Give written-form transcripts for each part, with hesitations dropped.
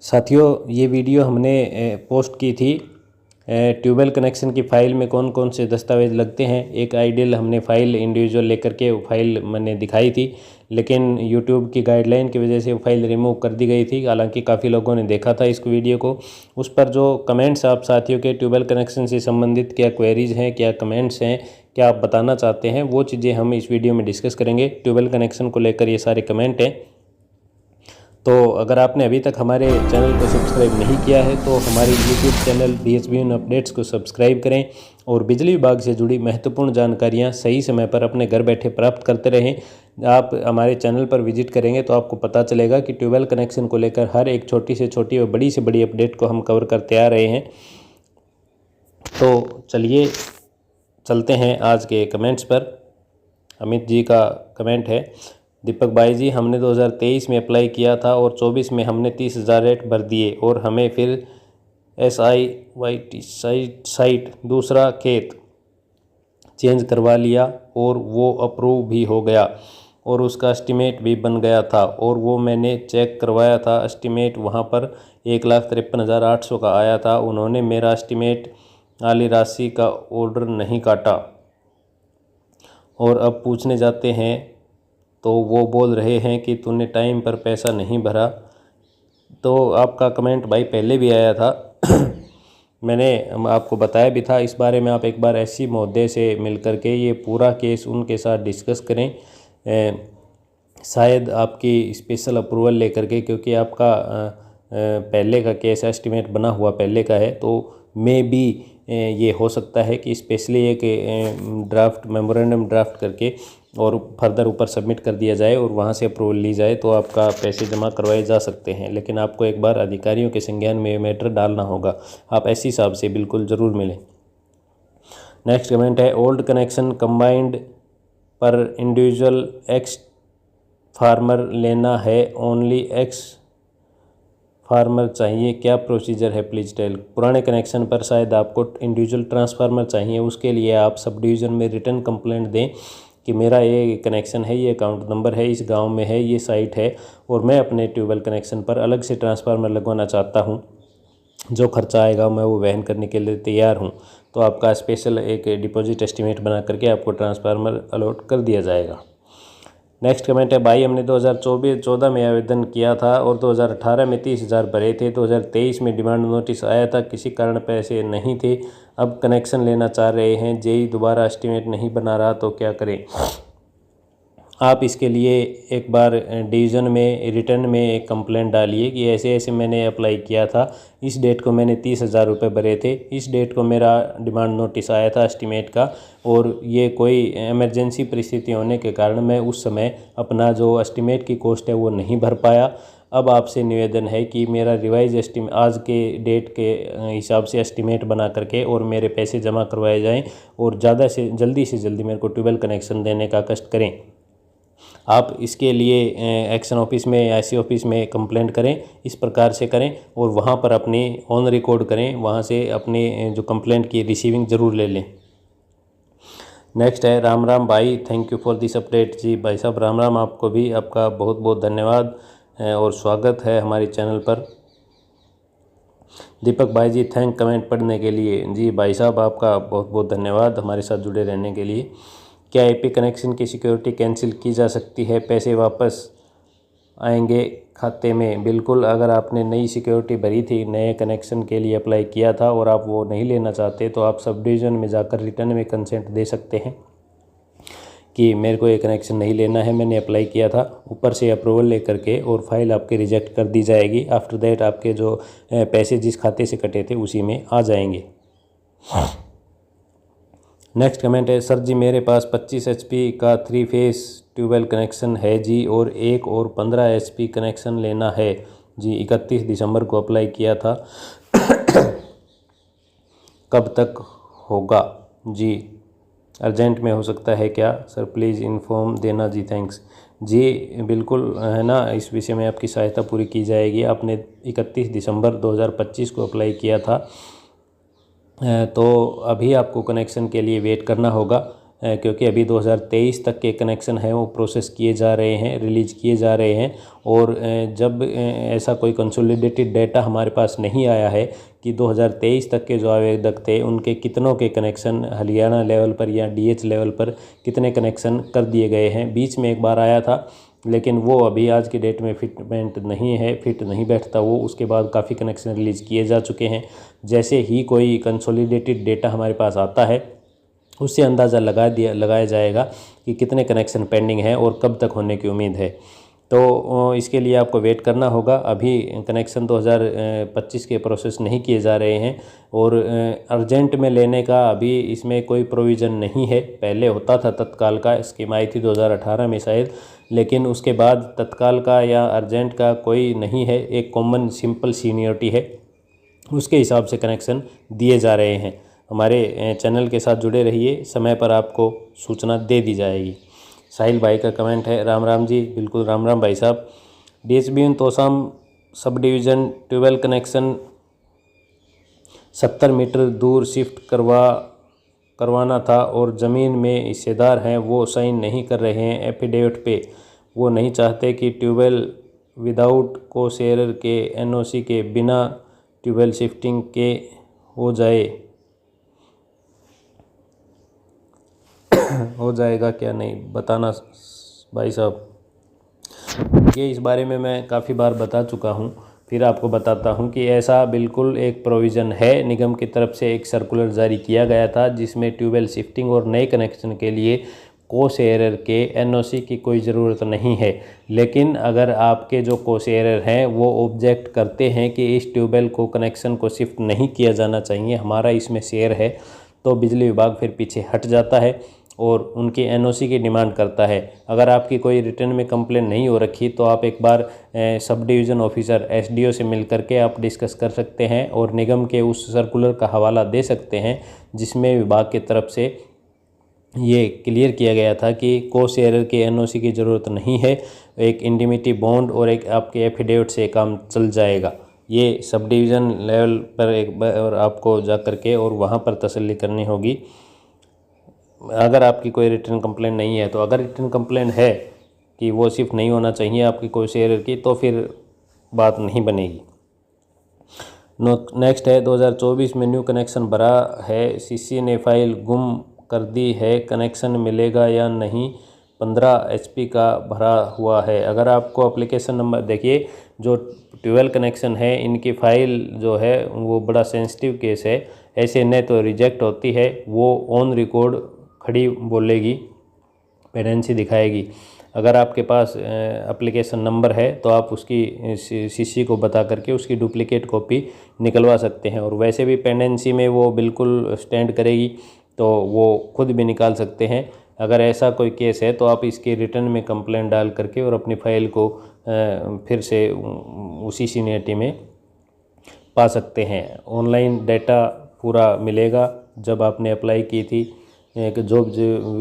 साथियों, ये वीडियो हमने पोस्ट की थी। ट्यूबवेल कनेक्शन की फ़ाइल में कौन कौन से दस्तावेज़ लगते हैं। एक आइडियल हमने फ़ाइल इंडिविजुअल लेकर के वो फ़ाइल मैंने दिखाई थी, लेकिन यूट्यूब की गाइडलाइन की वजह से वो फ़ाइल रिमूव कर दी गई थी। हालांकि काफ़ी लोगों ने देखा था इस वीडियो को। उस पर जो कमेंट्स आप साथियों के ट्यूबवेल कनेक्शन से संबंधित क्या क्वेरीज़ हैं, क्या कमेंट्स हैं, क्या आप बताना चाहते हैं, वो चीज़ें हम इस वीडियो में डिस्कस करेंगे। ट्यूबवेल कनेक्शन को लेकर ये सारे कमेंट हैं। तो अगर आपने अभी तक हमारे चैनल को सब्सक्राइब नहीं किया है तो हमारी यूट्यूब चैनल BHBN अपडेट्स को सब्सक्राइब करें और बिजली विभाग से जुड़ी महत्वपूर्ण जानकारियां सही समय पर अपने घर बैठे प्राप्त करते रहें। आप हमारे चैनल पर विजिट करेंगे तो आपको पता चलेगा कि ट्यूबवेल कनेक्शन को लेकर हर एक छोटी से छोटी और बड़ी से बड़ी अपडेट को हम कवर करते आ रहे हैं। तो चलिए चलते हैं आज के कमेंट्स पर। अमित जी का कमेंट है, दीपक भाई जी, हमने 2023 में अप्लाई किया था और 24 में हमने 30,000 रेट भर दिए और हमें फिर SIYT साइट दूसरा खेत चेंज करवा लिया और वो अप्रूव भी हो गया और उसका एस्टीमेट भी बन गया था और वो मैंने चेक करवाया था। एस्टीमेट वहाँ पर 1,53,800 का आया था। उन्होंने मेरा एस्टीमेट वाली राशि का ऑर्डर नहीं काटा और अब पूछने जाते हैं तो वो बोल रहे हैं कि तूने टाइम पर पैसा नहीं भरा। तो आपका कमेंट भाई पहले भी आया था मैंने आपको बताया भी था इस बारे में। आप एक बार SC महोदय से मिलकर के ये पूरा केस उनके साथ डिस्कस करें, शायद आपकी स्पेशल अप्रूवल लेकर के, क्योंकि आपका पहले का केस एस्टीमेट बना हुआ पहले का है। तो मे बी ये हो सकता है कि स्पेशली एक ड्राफ्ट मेमोरेंडम ड्राफ्ट करके और फर्दर ऊपर सबमिट कर दिया जाए और वहाँ से अप्रूवल ली जाए तो आपका पैसे जमा करवाए जा सकते हैं। लेकिन आपको एक बार अधिकारियों के संज्ञान में मैटर डालना होगा। आप SC साहब से बिल्कुल ज़रूर मिलें। नेक्स्ट कमेंट है, ओल्ड कनेक्शन कंबाइंड पर इंडिविजुअल एक्स फार्मर लेना है, ओनली एक्स फार्मर चाहिए, क्या प्रोसीजर है प्लीज़ टेल। पुराने कनेक्शन पर शायद आपको इंडिविजुअल ट्रांसफार्मर चाहिए, उसके लिए आप सब डिवीज़न में रिटर्न कंप्लेंट दें कि मेरा ये कनेक्शन है, ये अकाउंट नंबर है, इस गांव में है, ये साइट है और मैं अपने ट्यूबवेल कनेक्शन पर अलग से ट्रांसफार्मर लगवाना चाहता हूँ। जो खर्चा आएगा मैं वो वहन करने के लिए तैयार हूँ। तो आपका स्पेशल एक डिपॉजिट एस्टीमेट बना करके आपको ट्रांसफार्मर अलॉट कर दिया जाएगा। नेक्स्ट कमेंट है, भाई हमने 2014 में आवेदन किया था और 2018 में 30,000 भरे थे। 2023 में डिमांड नोटिस आया था, किसी कारण पैसे नहीं थे। अब कनेक्शन लेना चाह रहे हैं, JE दोबारा एस्टीमेट नहीं बना रहा, तो क्या करें। आप इसके लिए एक बार डिवीज़न में रिटर्न में एक कंप्लेंट डालिए कि ऐसे ऐसे मैंने अप्लाई किया था, इस डेट को मैंने 30,000 रुपये भरे थे, इस डेट को मेरा डिमांड नोटिस आया था एस्टीमेट का और ये कोई इमरजेंसी परिस्थिति होने के कारण मैं उस समय अपना जो एस्टीमेट की कॉस्ट है वो नहीं भर पाया। अब आपसे निवेदन है कि मेरा रिवाइज एस्टीमेट आज के डेट के हिसाब से एस्टीमेट बना करके और मेरे पैसे जमा करवाए जाएँ और ज़्यादा से जल्दी मेरे को ट्यूबवेल कनेक्शन देने का कष्ट करें। आप इसके लिए एक्शन ऑफिस में या SC ऑफिस में कंप्लेंट करें, इस प्रकार से करें और वहाँ पर अपनी ऑन रिकॉर्ड करें, वहाँ से अपने जो कंप्लेंट की रिसीविंग ज़रूर ले लें। नेक्स्ट है, राम राम भाई, thank you for this update. जी भाई साहब राम राम, आपको भी आपका बहुत बहुत धन्यवाद और स्वागत है हमारे चैनल पर। दीपक भाई जी, थैंक कमेंट पढ़ने के लिए। जी भाई साहब आपका बहुत बहुत धन्यवाद हमारे साथ जुड़े रहने के लिए। क्या AP कनेक्शन की सिक्योरिटी कैंसिल की जा सकती है, पैसे वापस आएंगे खाते में। बिल्कुल, अगर आपने नई सिक्योरिटी भरी थी, नए कनेक्शन के लिए अप्लाई किया था और आप वो नहीं लेना चाहते तो आप सब डिवीज़न में जाकर रिटर्न में कंसेंट दे सकते हैं कि मेरे को ये कनेक्शन नहीं लेना है, मैंने अप्लाई किया था। ऊपर से अप्रूवल लेकर के और फाइल आपकी रिजेक्ट कर दी जाएगी। आफ्टर दैट आपके जो पैसे जिस खाते से कटे थे उसी में आ जाएंगे। नेक्स्ट कमेंट है, सर जी मेरे पास 25 HP का 3 फेस ट्यूबवेल कनेक्शन है जी और एक और 15 HP कनेक्शन लेना है जी। 31 दिसंबर को अप्लाई किया था कब तक होगा जी। अर्जेंट में हो सकता है क्या सर, प्लीज़ इन्फॉर्म देना जी, थैंक्स। जी बिल्कुल है ना, इस विषय में आपकी सहायता पूरी की जाएगी। आपने 31 दिसंबर 2025 को अप्लाई किया था तो अभी आपको कनेक्शन के लिए वेट करना होगा। क्योंकि अभी 2023 तक के कनेक्शन हैं वो प्रोसेस किए जा रहे हैं, रिलीज़ किए जा रहे हैं। और जब ऐसा कोई कंसोलिडेटेड डाटा हमारे पास नहीं आया है कि 2023 तक के जो आवेदक थे उनके कितनों के कनेक्शन हरियाणा लेवल पर या डीएच लेवल पर कितने कनेक्शन कर दिए गए हैं। बीच में एक बार आया था, लेकिन वो अभी आज की डेट में फिट नहीं बैठता वो। उसके बाद काफ़ी कनेक्शन रिलीज़ किए जा चुके हैं। जैसे ही कोई कंसोलिडेटेड डेटा हमारे पास आता है उससे अंदाज़ा लगाया जाएगा कि कितने कनेक्शन पेंडिंग हैं और कब तक होने की उम्मीद है। तो इसके लिए आपको वेट करना होगा। अभी कनेक्शन 2025 के प्रोसेस नहीं किए जा रहे हैं और अर्जेंट में लेने का अभी इसमें कोई प्रोविज़न नहीं है। पहले होता था तत्काल का, स्कीम आई थी 2018 में शायद, लेकिन उसके बाद तत्काल का या अर्जेंट का कोई नहीं है। एक कॉमन सिंपल सीनियरिटी है, उसके हिसाब से कनेक्शन दिए जा रहे हैं। हमारे चैनल के साथ जुड़े रहिए, समय पर आपको सूचना दे दी जाएगी। साहिल भाई का कमेंट है, राम राम जी। बिल्कुल राम राम भाई साहब। DHBN Tosham sub division tubewell connection 70 metre दूर शिफ्ट करवाना था और ज़मीन में हिस्सेदार हैं वो साइन नहीं कर रहे हैं एफिडेविट पे। वो नहीं चाहते कि ट्यूबवेल विदाउट को शेयर के NOC के बिना ट्यूबवेल शिफ्टिंग के हो जाएगा क्या, नहीं बताना भाई साहब। ये इस बारे में मैं काफ़ी बार बता चुका हूँ, फिर आपको बताता हूँ कि ऐसा बिल्कुल एक प्रोविज़न है। निगम की तरफ से एक सर्कुलर जारी किया गया था जिसमें ट्यूबवेल शिफ्टिंग और नए कनेक्शन के लिए को शेयरर के NOC की कोई ज़रूरत नहीं है। लेकिन अगर आपके जो को शेयरर हैं वो ऑब्जेक्ट करते हैं कि इस ट्यूबवेल को कनेक्शन को शिफ्ट नहीं किया जाना चाहिए, हमारा इसमें शेयर है, तो बिजली विभाग फिर पीछे हट जाता है और उनकी NOC की डिमांड करता है। अगर आपकी कोई रिटर्न में कंप्लेन नहीं हो रखी तो आप एक बार सब डिवीज़न ऑफिसर SDO से मिल करके आप डिस्कस कर सकते हैं और निगम के उस सर्कुलर का हवाला दे सकते हैं जिसमें विभाग की तरफ से ये क्लियर किया गया था कि को शेयरर के NOC की ज़रूरत नहीं है। एक इंडिमिटी बॉन्ड और एक आपके एफिडेविट से काम चल जाएगा। ये सब डिवीज़न लेवल पर एक बार और आपको जा करके और वहाँ पर तसल्ली करनी होगी। अगर आपकी कोई रिटर्न कंप्लेंट नहीं है, तो अगर रिटर्न कंप्लेंट है कि वो शिफ्ट नहीं होना चाहिए आपकी कोई शेयर की, तो फिर बात नहीं बनेगी। नेक्स्ट है 2024 में न्यू कनेक्शन भरा है, CC ने फाइल गुम कर दी है, कनेक्शन मिलेगा या नहीं? 15 HP का भरा हुआ है। अगर आपको एप्लीकेशन नंबर देखिए, जो ट्यूबवेल कनेक्शन है इनकी फ़ाइल जो है वो बड़ा सेंसिटिव केस है। ऐसे न तो रिजेक्ट होती है, वो ऑन रिकॉर्ड खड़ी बोलेगी, पेडेंसी दिखाएगी। अगर आपके पास एप्लीकेशन नंबर है तो आप उसकी CC को बता करके उसकी डुप्लीकेट कॉपी निकलवा सकते हैं। और वैसे भी पेंडेंसी में वो बिल्कुल स्टैंड करेगी, तो वो खुद भी निकाल सकते हैं। अगर ऐसा कोई केस है तो आप इसके रिटर्न में कंप्लेंट डाल करके और अपनी फ़ाइल को फिर से उसी सीनियरिटी में पा सकते हैं। ऑनलाइन डाटा पूरा मिलेगा। जब आपने अप्लाई की थी, जॉब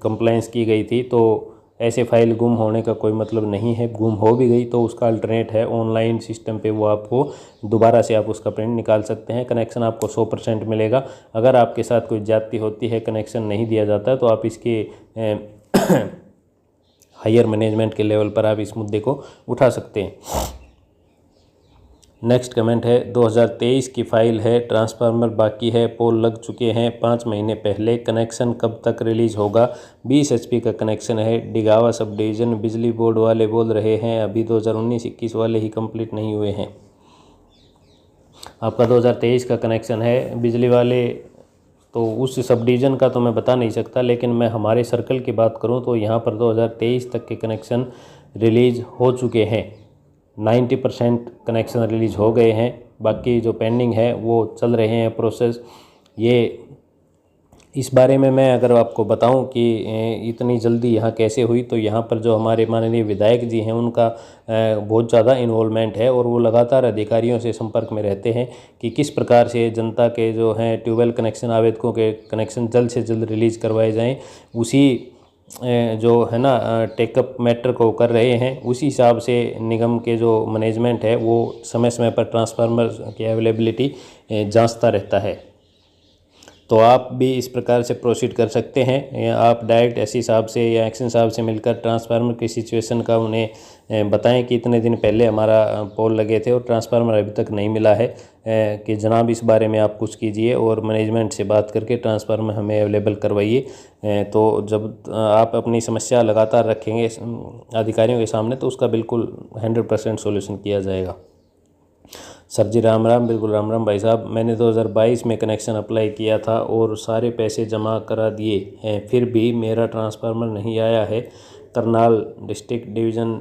कंप्लाइंस की गई थी, तो ऐसे फ़ाइल गुम होने का कोई मतलब नहीं है। गुम हो भी गई तो उसका अल्टरनेट है ऑनलाइन सिस्टम पे, वो आपको दोबारा से आप उसका प्रिंट निकाल सकते हैं। कनेक्शन आपको 100% मिलेगा। अगर आपके साथ कोई ज्यादती होती है, कनेक्शन नहीं दिया जाता, तो आप इसके हायर मैनेजमेंट के लेवल पर आप इस मुद्दे को उठा सकते हैं। नेक्स्ट कमेंट है, 2023 की फ़ाइल है, ट्रांसफार्मर बाकी है, पोल लग चुके हैं 5 महीने पहले, कनेक्शन कब तक रिलीज़ होगा? 20 HP का कनेक्शन है, डिगावा सब डिवीज़न। बिजली बोर्ड वाले बोल रहे हैं अभी 2019-21 वाले ही कंप्लीट नहीं हुए हैं। आपका 2023 का कनेक्शन है, बिजली वाले तो उस सब डिवीज़न का तो मैं बता नहीं सकता, लेकिन मैं हमारे सर्कल की बात करूं तो यहाँ पर 2023 तक के कनेक्शन रिलीज़ हो चुके हैं। 90% कनेक्शन रिलीज़ हो गए हैं, बाकी जो पेंडिंग है वो चल रहे हैं प्रोसेस। ये इस बारे में मैं अगर आपको बताऊं कि इतनी जल्दी यहाँ कैसे हुई, तो यहाँ पर जो हमारे माननीय विधायक जी हैं उनका बहुत ज़्यादा इन्वॉल्वमेंट है और वो लगातार अधिकारियों से संपर्क में रहते हैं कि किस प्रकार से जनता के जो हैं ट्यूबवेल कनेक्शन आवेदकों के कनेक्शन जल्द से जल्द रिलीज़ करवाए जाएँ। उसी जो है ना टेकअप मैटर को कर रहे हैं, उसी हिसाब से निगम के जो मैनेजमेंट है वो समय समय पर ट्रांसफार्मर की अवेलेबिलिटी जांचता रहता है। तो आप भी इस प्रकार से प्रोसीड कर सकते हैं, या आप डायरेक्ट एसई साहब से या एक्शन साहब से मिलकर ट्रांसफार्मर की सिचुएशन का उन्हें बताएं कि इतने दिन पहले हमारा पोल लगे थे और ट्रांसफार्मर अभी तक नहीं मिला है, कि जनाब इस बारे में आप कुछ कीजिए और मैनेजमेंट से बात करके ट्रांसफार्मर हमें अवेलेबल करवाइए। तो जब आप अपनी समस्या लगातार रखेंगे अधिकारियों के सामने तो उसका बिल्कुल 100% सॉल्यूशन किया जाएगा। सर जी राम राम। बिल्कुल राम राम भाई साहब। मैंने 2022 में कनेक्शन अप्लाई किया था और सारे पैसे जमा करा दिए हैं, फिर भी मेरा ट्रांसफार्मर नहीं आया है। करनाल डिस्ट्रिक्ट डिवीज़न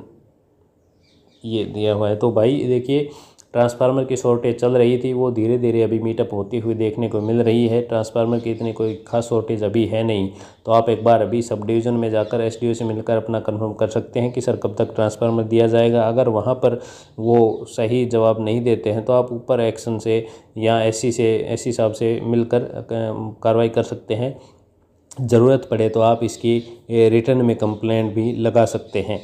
ये दिया हुआ है। तो भाई देखिए, ट्रांसफार्मर की शॉर्टेज चल रही थी, वो धीरे धीरे अभी मीटअप होती हुई देखने को मिल रही है। ट्रांसफार्मर की इतनी कोई खास शॉर्टेज अभी है नहीं। तो आप एक बार अभी सब डिवीज़न में जाकर एसडीओ से मिलकर अपना कंफर्म कर सकते हैं कि सर कब तक ट्रांसफार्मर दिया जाएगा। अगर वहाँ पर वो सही जवाब नहीं देते हैं तो आप ऊपर एक्शन से या एससी साहब से मिलकर कार्रवाई कर सकते हैं। ज़रूरत पड़े तो आप इसकी रिटर्न में कंप्लेंट भी लगा सकते हैं।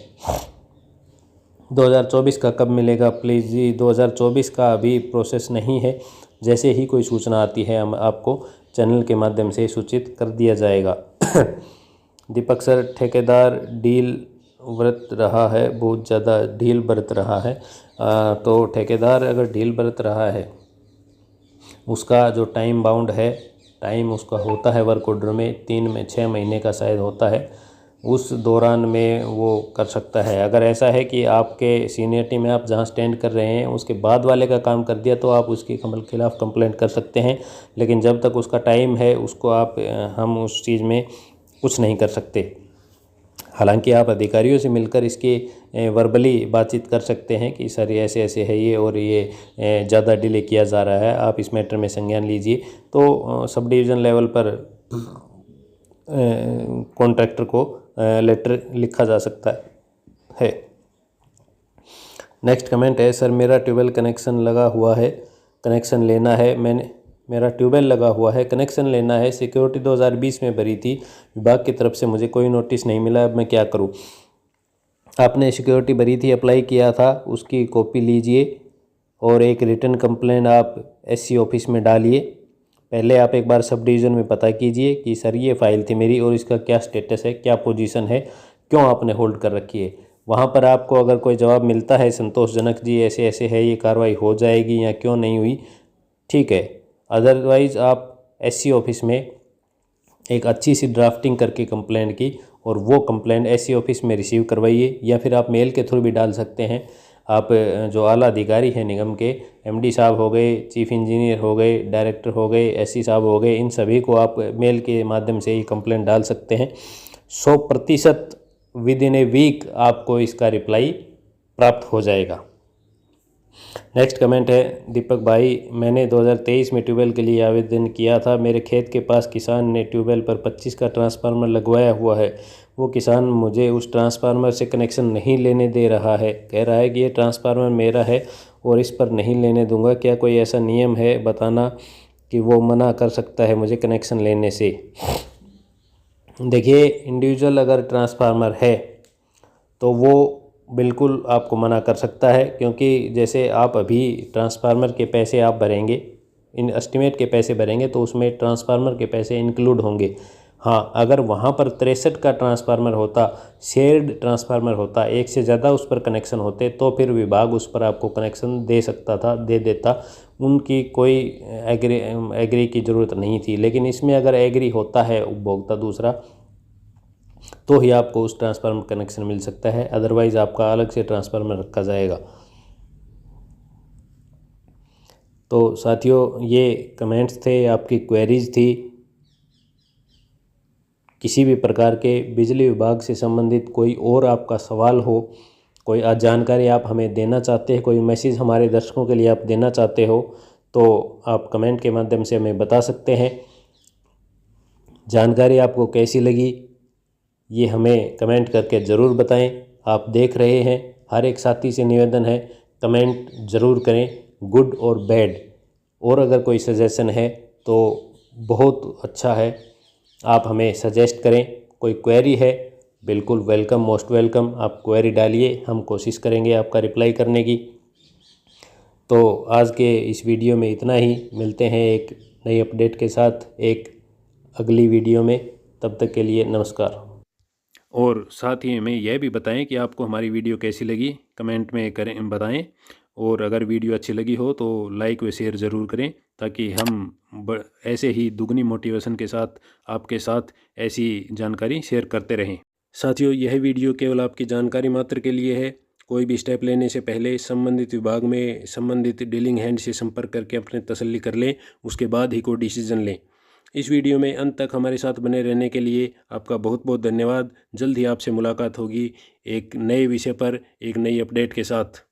2024 का कब मिलेगा प्लीज़ जी? 2024 का अभी प्रोसेस नहीं है। जैसे ही कोई सूचना आती है हम आपको चैनल के माध्यम से सूचित कर दिया जाएगा। दीपक सर, ठेकेदार डील बरत रहा है, बहुत ज़्यादा ढील बरत रहा है। तो ठेकेदार अगर ढील बरत रहा है, उसका जो टाइम बाउंड है, टाइम उसका होता है वर्क ऑर्डर में 3 में 6 महीने का शायद होता है, उस दौरान में वो कर सकता है। अगर ऐसा है कि आपके सीनियरिटी में आप जहां स्टैंड कर रहे हैं उसके बाद वाले का काम कर दिया तो आप उसके खिलाफ कंप्लेंट कर सकते हैं, लेकिन जब तक उसका टाइम है उसको हम उस चीज़ में कुछ नहीं कर सकते। हालांकि आप अधिकारियों से मिलकर इसकी वर्बली बातचीत कर सकते हैं कि सर ये ऐसे ऐसे है ये, और ये ज़्यादा डिले किया जा रहा है, आप इस मैटर में संज्ञान लीजिए। तो सब डिवीज़न लेवल पर कॉन्ट्रैक्टर को लेटर लिखा जा सकता है। नेक्स्ट कमेंट है, सर मेरा ट्यूबवेल कनेक्शन लगा हुआ है, कनेक्शन लेना है। मेरा ट्यूबवेल लगा हुआ है, कनेक्शन लेना है। सिक्योरिटी 2020 में भरी थी, विभाग की तरफ से मुझे कोई नोटिस नहीं मिला, अब मैं क्या करूं? आपने सिक्योरिटी भरी थी, अप्लाई किया था, उसकी कॉपी लीजिए और एक रिटर्न कंप्लेंट आप एससी ऑफिस में डालिए। पहले आप एक बार सब डिवीज़न में पता कीजिए कि सर ये फ़ाइल थी मेरी और इसका क्या स्टेटस है, क्या पोजीशन है, क्यों आपने होल्ड कर रखी है। वहाँ पर आपको अगर कोई जवाब मिलता है संतोषजनक, जी ऐसे ऐसे है, ये कार्रवाई हो जाएगी या क्यों नहीं हुई, ठीक है। अदरवाइज़ आप एससी ऑफिस में एक अच्छी सी ड्राफ्टिंग करके कंप्लेंट की और वो कंप्लेंट एससी ऑफिस में रिसीव करवाइए, या फिर आप मेल के थ्रू भी डाल सकते हैं। आप जो आला अधिकारी हैं निगम के, एमडी साहब हो गए, चीफ इंजीनियर हो गए, डायरेक्टर हो गए, एससी साहब हो गए, इन सभी को आप मेल के माध्यम से ही कंप्लेंट डाल सकते हैं। 100% विद इन ए वीक आपको इसका रिप्लाई प्राप्त हो जाएगा। नेक्स्ट कमेंट है, दीपक भाई, मैंने 2023 में ट्यूबवेल के लिए आवेदन किया था। मेरे खेत के पास किसान ने ट्यूबवेल पर 25 का ट्रांसफार्मर लगवाया हुआ है। वो किसान मुझे उस ट्रांसफार्मर से कनेक्शन नहीं लेने दे रहा है, कह रहा है कि ये ट्रांसफार्मर मेरा है और इस पर नहीं लेने दूंगा। क्या कोई ऐसा नियम है, बताना कि वो मना कर सकता है मुझे कनेक्शन लेने से? देखिए, इंडिविजुअल अगर ट्रांसफार्मर है तो वो बिल्कुल आपको मना कर सकता है, क्योंकि जैसे आप अभी ट्रांसफार्मर के पैसे आप भरेंगे, इन एस्टीमेट के पैसे भरेंगे तो उसमें ट्रांसफार्मर के पैसे इंक्लूड होंगे। हाँ, अगर वहाँ पर 63 का ट्रांसफार्मर होता, शेयर्ड ट्रांसफार्मर होता, एक से ज़्यादा उस पर कनेक्शन होते, तो फिर विभाग उस पर आपको कनेक्शन दे सकता था, दे देता, उनकी कोई एग्री की ज़रूरत नहीं थी। लेकिन इसमें अगर एग्री होता है उपभोक्ता दूसरा, तो ही आपको उस ट्रांसफार्मर कनेक्शन मिल सकता है, अदरवाइज़ आपका अलग से ट्रांसफार्मर रखा जाएगा। तो साथियों, ये कमेंट्स थे, आपकी क्वेरीज थी। किसी भी प्रकार के बिजली विभाग से संबंधित कोई और आपका सवाल हो, कोई जानकारी आप हमें देना चाहते हैं, कोई मैसेज हमारे दर्शकों के लिए आप देना चाहते हो, तो आप कमेंट के माध्यम से हमें बता सकते हैं। जानकारी आपको कैसी लगी ये हमें कमेंट करके ज़रूर बताएं। आप देख रहे हैं, हर एक साथी से निवेदन है, कमेंट ज़रूर करें, गुड और बैड, और अगर कोई सजेशन है तो बहुत अच्छा है, आप हमें सजेस्ट करें। कोई क्वेरी है, बिल्कुल वेलकम, मोस्ट वेलकम, आप क्वेरी डालिए, हम कोशिश करेंगे आपका रिप्लाई करने की। तो आज के इस वीडियो में इतना ही, मिलते हैं एक नई अपडेट के साथ एक अगली वीडियो में। तब तक के लिए नमस्कार। और साथ ही हमें यह भी बताएं कि आपको हमारी वीडियो कैसी लगी, कमेंट में करें बताएं। और अगर वीडियो अच्छी लगी हो तो लाइक व शेयर ज़रूर करें, ताकि हम ऐसे ही दुगनी मोटिवेशन के साथ आपके साथ ऐसी जानकारी शेयर करते रहें। साथियों, यह वीडियो केवल आपकी जानकारी मात्र के लिए है। कोई भी स्टेप लेने से पहले संबंधित विभाग में संबंधित डीलिंग हैंड से संपर्क करके अपने तसल्ली कर लें, उसके बाद ही कोई डिसीजन लें। इस वीडियो में अंत तक हमारे साथ बने रहने के लिए आपका बहुत बहुत धन्यवाद। जल्द ही आपसे मुलाकात होगी एक नए विषय पर, एक नई अपडेट के साथ।